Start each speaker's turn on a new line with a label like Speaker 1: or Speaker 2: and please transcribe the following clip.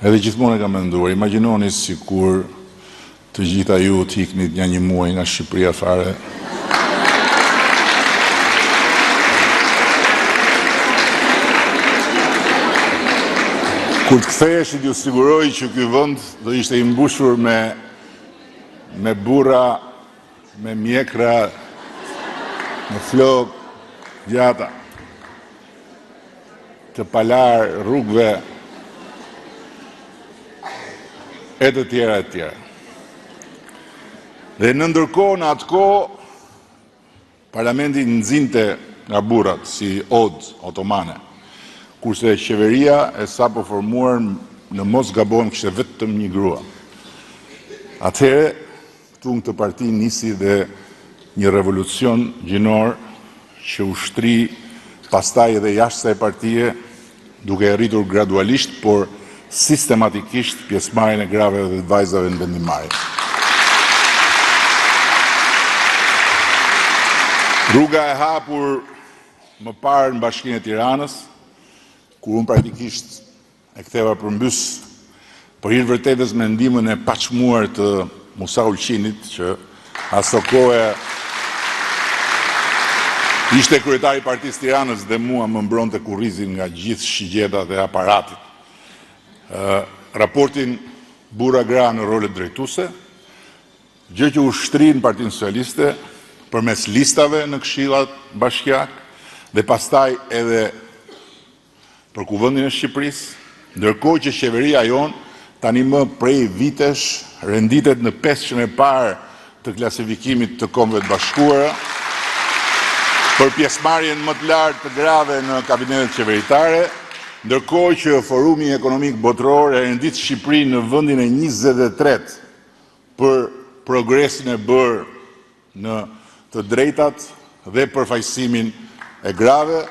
Speaker 1: Edhe gjithmonë e kam menduar, imagjinoni sikur të gjitha ju të iknit një muaj nga Shqipëria fare. Kur të ktheheshit ju siguroj që ky vend do ishte i mbushur me burra, me mjekra, me flok gjata, të palar rrugëve e të tjera e tjera. Dhe në ndërkohë, në atë kohë, parlamenti nxinte nga burrat si odë otomane, kurse qeveria e sapo formuar në mos gabon kishte vetëm një grua. Atëherë, këtu në këtë parti nisi dhe një revolucion gjinor që ushtri pastaj edhe jashtë e partije, duke rritur gradualisht, por sistematikisht pjesëmarrjen e grave dhe të vajzave në vendimmarrje. Rruga e hapur më parë në Bashkinë e Tiranës, kur unë praktikisht e ktheva përmbys për hir vërtetës me ndihmën e paçmuar të Musa Ulqinit, që aso kohë ishte kryetari i Partisë Tiranës dhe mua më mbronte kurrizin nga gjithë shigjetat e aparatit. Raportin burra gra në rolet drejtuese, gjë që ushtrin Partinë Socialiste përmes listave në këshillat bashkiak dhe pastaj edhe për Kuvendin e Shqipërisë, ndërkohë që qeveria jon tani më prej vitesh renditet në 500 e parë të klasifikimit të Kombëve të Bashkuara për pjesëmarrjen më të lartë të grave në kabinetet qeveritare, ndërkohë që Forumi Ekonomik Botëror e rendit Shqipërinë në vendin e 23 për progresin e bërë në të drejtat dhe përfaqësimin e grave.